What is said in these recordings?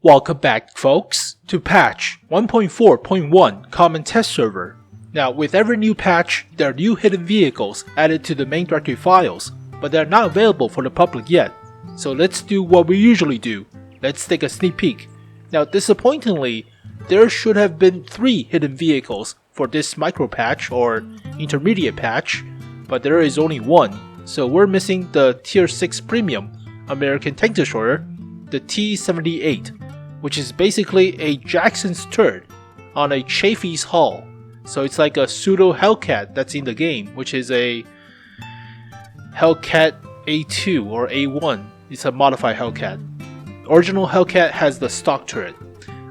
Welcome back, folks, to patch 1.4.1 Common Test Server. Now, with every new patch, there are new hidden vehicles added to the main directory files, but they are not available for the public yet. So let's do what we usually do. Let's take a sneak peek. Now, disappointingly, there should have been 3 hidden vehicles for this micro patch or intermediate patch, but there is only 1. So we're missing the Tier 6 Premium American Tank Destroyer, the T78, which is basically a Jackson's turret on a Chafee's hull. So it's like a pseudo Hellcat that's in the game, which is a Hellcat A2 or A1. It's a modified Hellcat. Original Hellcat has the stock turret.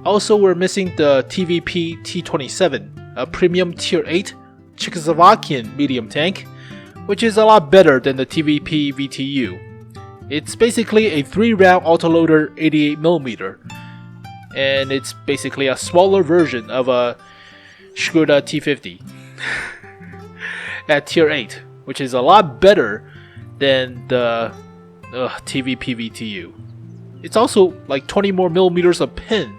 Also, we're missing the TVP T27, a premium Tier 8 Czechoslovakian medium tank, which is a lot better than the TVP VTU. It's basically a 3-round autoloader 88mm, and it's basically a smaller version of a Skoda T50 at Tier 8, which is a lot better than the TVP VTU. It's also like 20 more millimeters of pin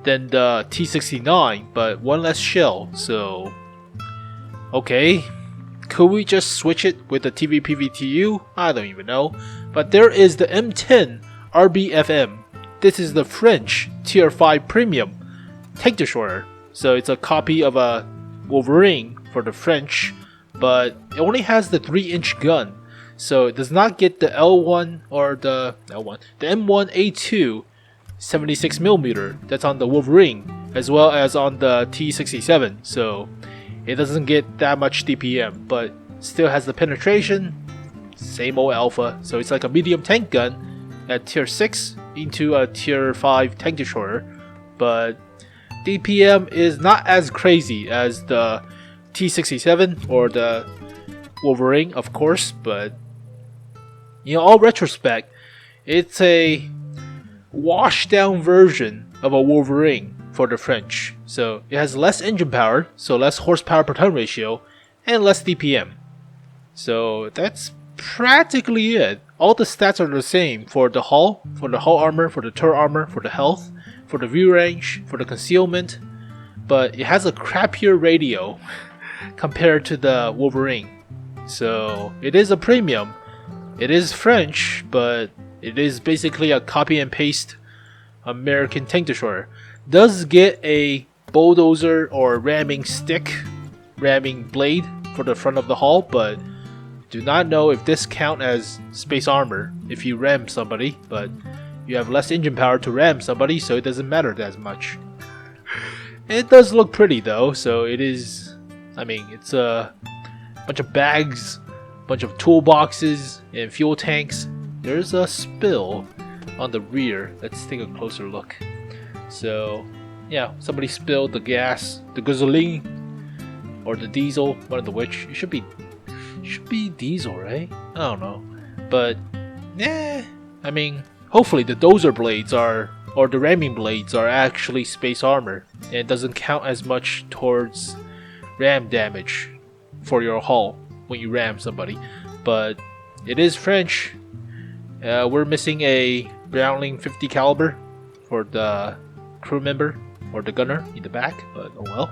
than the T69, but one less shell, so okay. Could we just switch it with the TVP VTU? I don't even know. But there is the M10 RBFM. This is the French Tier 5 Premium Tank Destroyer. So it's a copy of a Wolverine for the French, but it only has the 3-inch gun. So it does not get the L1 or the M1A2 76mm that's on the Wolverine, as well as on the T67. So it doesn't get that much DPM, but still has the penetration, same old alpha. So it's like a medium tank gun at Tier 6 into a Tier 5 tank destroyer, but DPM is not as crazy as the T67 or the Wolverine, of course, but all retrospect, it's a washed down version of a Wolverine for the French. So it has less engine power, so less horsepower per ton ratio, and less DPM. So that's practically it. All the stats are the same for the hull armor, for the turret armor, for the health, for the view range, for the concealment, but it has a crappier radio compared to the Wolverine. So it is a premium. It is French, but it is basically a copy and paste American tank destroyer. Does get a bulldozer or ramming blade for the front of the hull, but do not know if this count as space armor if you ram somebody, but you have less engine power to ram somebody, so it doesn't matter as much. It does look pretty though, so it is, it's a bunch of bags, bunch of toolboxes, and fuel tanks. There's a spill on the rear. Let's take a closer look. So, yeah, somebody spilled the gas, the gasoline, or the diesel, one of the which. It should be diesel, right? I don't know. But, hopefully the dozer blades or the ramming blades are actually space armor, and it doesn't count as much towards ram damage for your hull when you ram somebody. But it is French. We're missing a Browning 50 caliber for the crew member or the gunner in the back, but oh well.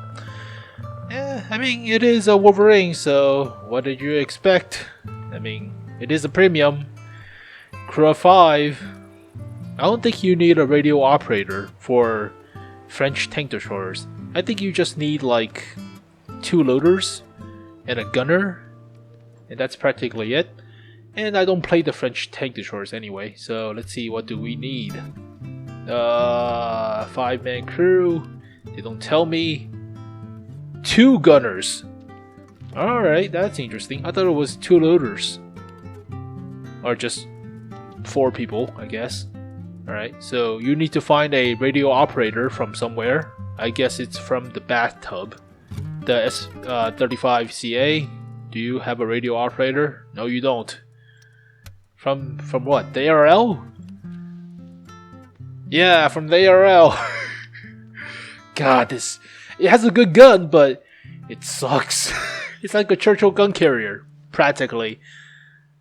It is a Wolverine, so what did you expect? It is a premium crew of 5. I don't think you need a radio operator for French tank destroyers. I think you just need like 2 loaders and a gunner, and that's practically it. And I don't play the French tank destroyers anyway, so let's see, what do we need? 5-man crew. They don't tell me. 2 gunners. Alright, that's interesting. I thought it was 2 loaders. Or just 4 people, I guess. Alright, so you need to find a radio operator from somewhere. I guess it's from the bathtub. The S35CA. Do you have a radio operator? No, you don't. From what? The ARL? Yeah, from the ARL. God, it has a good gun, but it sucks. It's like a Churchill gun carrier, practically.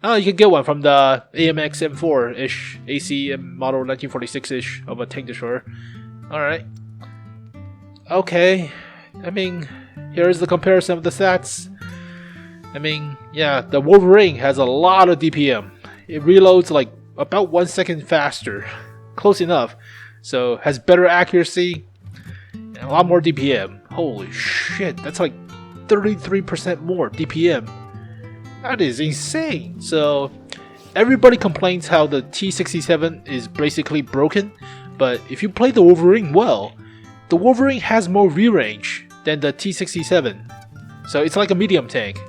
Oh, you can get one from the AMX M4-ish, ACM model 1946-ish of a tank destroyer. Alright. Okay. I mean, here's the comparison of the stats. I mean, yeah, the Wolverine has a lot of DPM. It reloads like about 1 second faster. Close enough. So, has better accuracy and a lot more DPM. Holy shit, that's like 33% more DPM. That is insane. So everybody complains how the T67 is basically broken, but if you play the Wolverine well, the Wolverine has more V-range than the T67. So it's like a medium tank.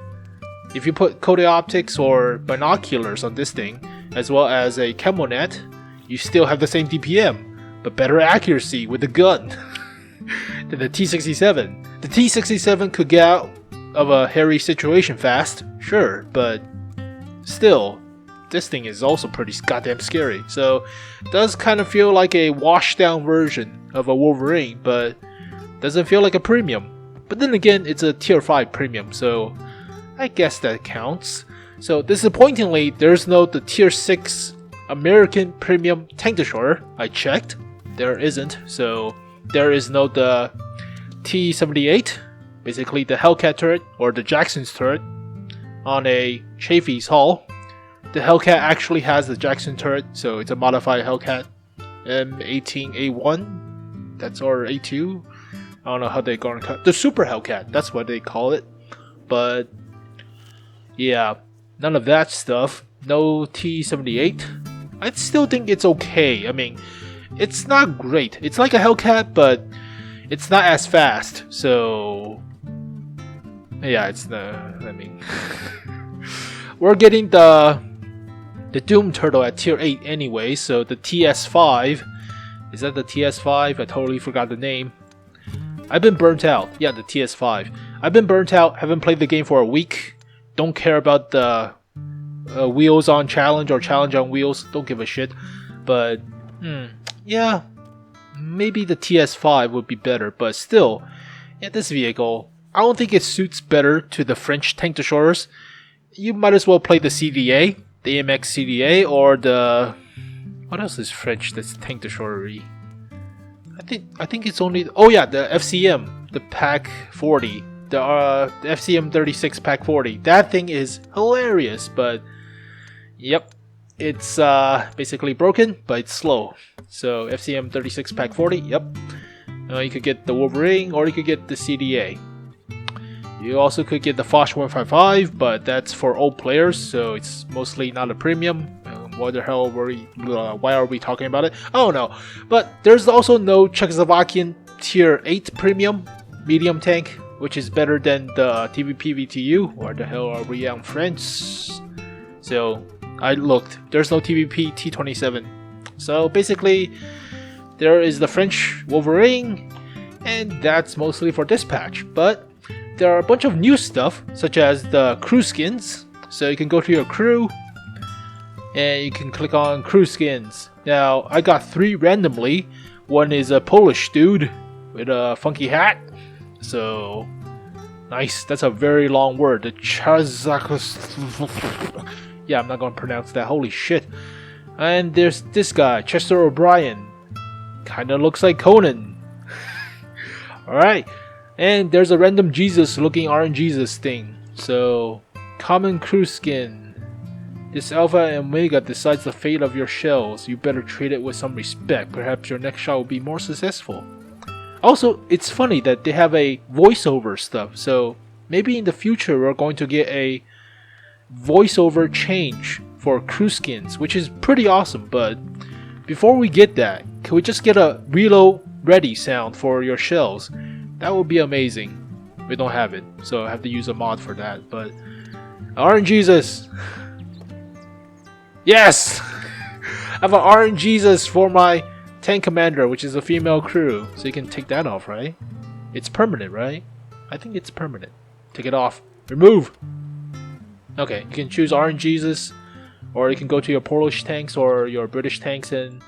If you put coated optics or binoculars on this thing, as well as a camo net, you still have the same DPM, but better accuracy with the gun than the T67. The T67 could get out of a hairy situation fast, sure, but still, this thing is also pretty goddamn scary. So, it does kind of feel like a washed down version of a Wolverine, but doesn't feel like a premium. But then again, it's a tier 5 premium, so I guess that counts. So, disappointingly, there's no the tier 6 American premium tank destroyer. I checked, there isn't. So, there is no the T78. Basically the Hellcat turret, or the Jackson's turret, on a Chafee's hull. The Hellcat actually has the Jackson turret, so it's a modified Hellcat M18A1, that's or A2. I don't know how they're going to cut the Super Hellcat. That's what they call it. But yeah, none of that stuff. No T78. I still think it's okay. I mean, it's not great. It's like a Hellcat, but it's not as fast. So yeah, it's the. I mean, we're getting the Doom Turtle at tier 8 anyway. So the TS5, is that the TS5? I totally forgot the name. I've been burnt out. Yeah, the TS5. I've been burnt out. Haven't played the game for a week. Don't care about the wheels on challenge or challenge on wheels. Don't give a shit. But yeah, maybe the TS5 would be better. But still, yeah, this vehicle, I don't think it suits better to the French tank destroyers. You might as well play the CDA, the AMX CDA, or the... What else is French that's tank destroyer-y? I think it's only... Oh yeah, the FCM, the Pack 40. The FCM 36 Pack 40. That thing is hilarious, but... Yep, it's basically broken, but it's slow. So FCM 36 Pack 40, yep. You could get the Wolverine, or you could get the CDA. You also could get the Foch 155, but that's for old players, so it's mostly not a premium. Why the hell why are we talking about it? I don't know. But there's also no Czechoslovakian tier 8 premium medium tank, which is better than the TVP T. Where the hell are we on French? So I looked. There's no TVP T27. So basically, there is the French Wolverine, and that's mostly for dispatch. But there are a bunch of new stuff, such as the crew skins. So you can go to your crew, and you can click on crew skins. Now, I got 3 randomly. One is a Polish dude with a funky hat. So, nice. That's a very long word. The yeah, I'm not going to pronounce that. Holy shit. And there's this guy, Chester O'Brien. Kinda looks like Conan. Alright. And there's a random Jesus looking RNGesus thing. So, common crew skin. This Alpha and Omega decides the fate of your shells. You better treat it with some respect. Perhaps your next shot will be more successful. Also, it's funny that they have a voiceover stuff. So, maybe in the future we're going to get a voiceover change for crew skins, which is pretty awesome. But before we get that, can we just get a reload ready sound for your shells? That would be amazing. We don't have it, so I have to use a mod for that. But RNGesus, yes, I have an RNGesus for my tank commander, which is a female crew. So you can take that off, right? It's permanent, right? I think it's permanent. Take it off. Remove. Okay, you can choose RNGesus, or you can go to your Polish tanks or your British tanks and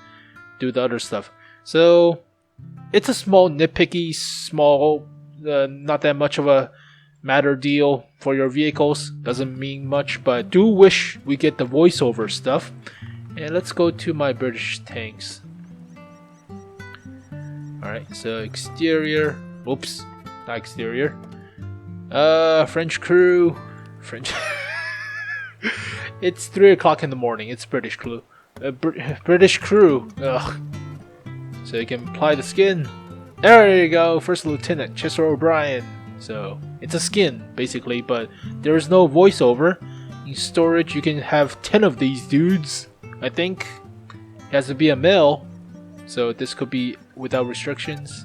do the other stuff. So it's a small nitpicky, small, not that much of a matter deal for your vehicles. Doesn't mean much, but I do wish we get the voiceover stuff. And let's go to my British tanks. Alright, so exterior. Oops, not exterior. French crew. French. It's 3 o'clock in the morning. It's British crew. British crew. Ugh. So you can apply the skin. There you go. First Lieutenant Chester O'Brien. So it's a skin basically, but there is no voiceover. In storage, you can have 10 of these dudes. I think it has to be a male. So this could be without restrictions.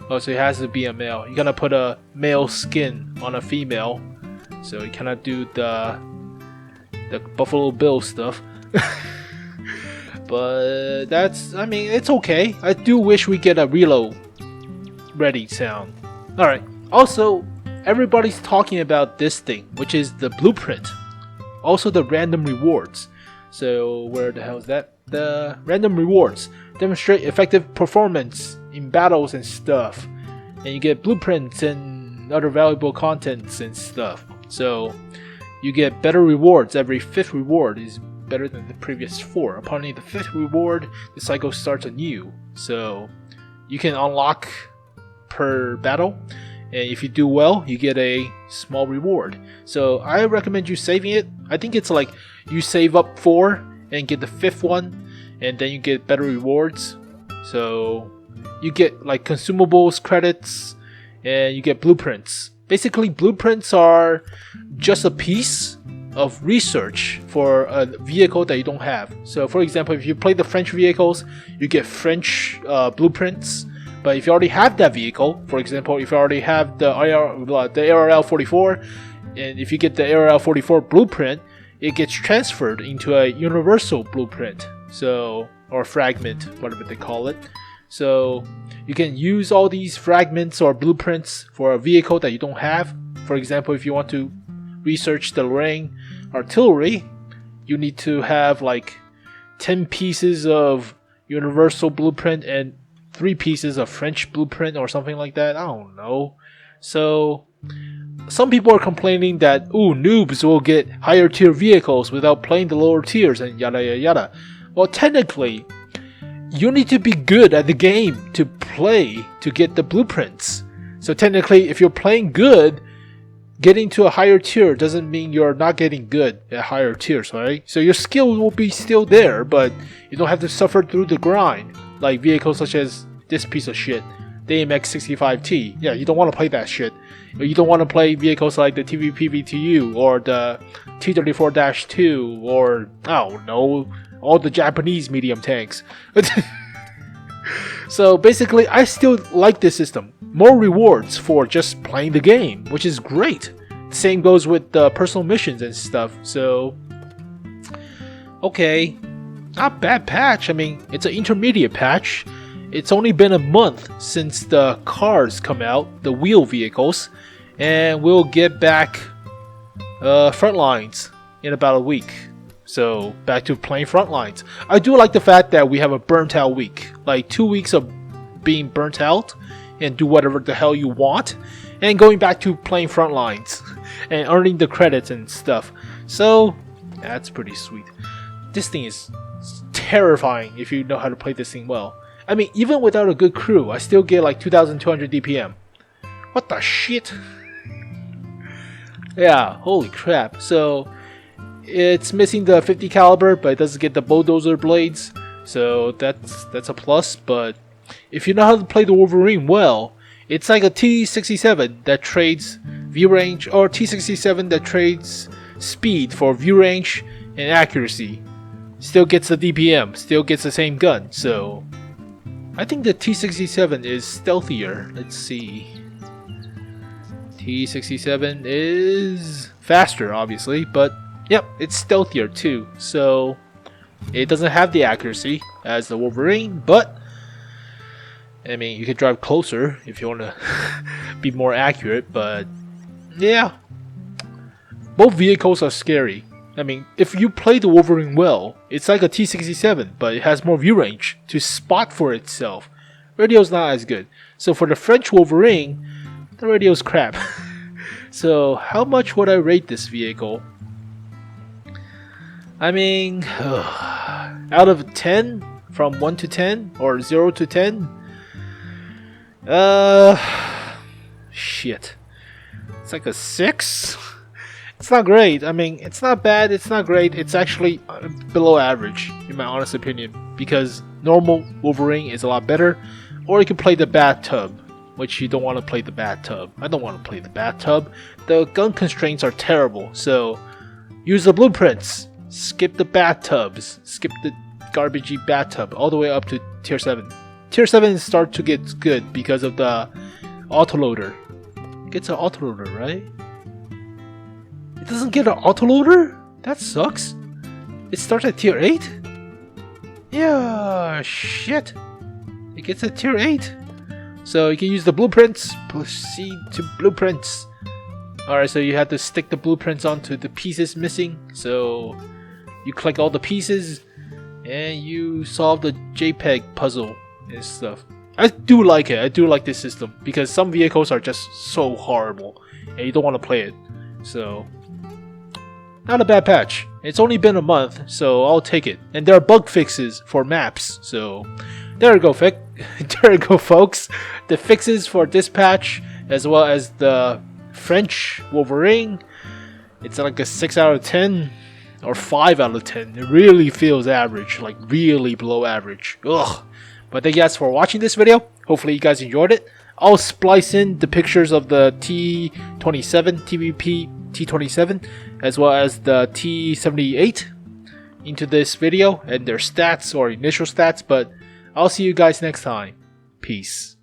Oh, so it has to be a male. You're gonna put a male skin on a female. So you cannot do the Buffalo Bill stuff. But that's, I mean, it's okay. I do wish we get a reload ready sound. Alright, also, everybody's talking about this thing, which is the blueprint. Also the random rewards. So where the hell is that? The random rewards demonstrate effective performance in battles and stuff. And you get blueprints and other valuable contents and stuff. So you get better rewards. Every 5th reward is better than the previous 4. Upon the 5th reward, the cycle starts anew. So you can unlock per battle, and if you do well, you get a small reward. So I recommend you saving it. I think it's like you save up 4 and get the 5th one, and then you get better rewards. So you get like consumables, credits, and you get blueprints. Basically, blueprints are just a piece of research for a vehicle that you don't have. So for example, if you play the French vehicles, you get French blueprints. But if you already have that vehicle, for example, if you already have the ARL 44, and if you get the ARL 44 blueprint, it gets transferred into a universal blueprint, so, or fragment, whatever they call it. So you can use all these fragments or blueprints for a vehicle that you don't have. For example, if you want to research the Lorraine artillery, you need to have like 10 pieces of universal blueprint and 3 pieces of French blueprint or something like that. I don't know. So some people are complaining that, ooh, noobs will get higher tier vehicles without playing the lower tiers and yada yada yada. Well, technically, you need to be good at the game to play to get the blueprints. So technically, if you're playing good, getting to a higher tier doesn't mean you're not getting good at higher tiers, right? So your skill will be still there, but you don't have to suffer through the grind. Like vehicles such as this piece of shit, the AMX65T. Yeah, you don't want to play that shit. You don't want to play vehicles like the TVP T or the T34-2 or, I don't know, all the Japanese medium tanks. So basically, I still like this system. More rewards for just playing the game, which is great. Same goes with the personal missions and stuff. So, okay, not bad patch. I mean, it's an intermediate patch. It's only been a month since the cars come out, the wheel vehicles, and we'll get back front lines in about a week. So back to playing front lines. I do like the fact that we have a burnt out week, like 2 weeks of being burnt out and do whatever the hell you want, and going back to playing front lines and earning the credits and stuff. So that's pretty sweet. This thing is terrifying if you know how to play this thing well. I mean, even without a good crew, I still get like 2,200 DPM. What the shit? Yeah, holy crap. So it's missing the 50 caliber, but it doesn't get the bulldozer blades. So that's a plus. But if you know how to play the Wolverine well, it's like a T67 that trades view range, or T67 that trades speed for view range and accuracy. Still gets the DPM, still gets the same gun. So I think the T67 is stealthier. Let's see. T67 is faster, obviously, but yep, it's stealthier too. So it doesn't have the accuracy as the Wolverine, but I mean, you can drive closer if you want to be more accurate. But yeah, both vehicles are scary. I mean, if you play the Wolverine well, it's like a T67, but it has more view range to spot for itself. Radio's not as good. So for the French Wolverine, the radio's crap. So how much would I rate this vehicle? I mean, out of 10, from 1 to 10 or 0 to 10, shit, it's like a 6. It's not great. I mean, it's not bad, it's not great, it's actually below average in my honest opinion, because normal Wolverine is a lot better. Or you can play the bathtub, which you don't want to play the bathtub. I don't want to play the bathtub. The gun constraints are terrible, so use the blueprints. Skip the bathtubs. Skip the garbagey bathtub all the way up to tier 7. Tier 7 start to get good because of the autoloader. It gets an autoloader, right? It doesn't get an autoloader? That sucks. It starts at tier 8? Yeah, shit. It gets a tier 8. So you can use the blueprints. Proceed to blueprints. Alright, so you have to stick the blueprints onto the pieces missing. So you collect all the pieces and you solve the JPEG puzzle and stuff. I do like it. I do like this system because some vehicles are just so horrible and you don't want to play it. So not a bad patch. It's only been a month, so I'll take it. And there are bug fixes for maps. So there you go, there you go, folks. The fixes for this patch, as well as the French Wolverine. It's like a 6 out of 10 or 5 out of 10. It really feels average, like really below average. Ugh. But thank you guys for watching this video. Hopefully you guys enjoyed it. I'll splice in the pictures of the T27 TVP T27 as well as the T78 into this video and their stats or initial stats, but I'll see you guys next time. Peace.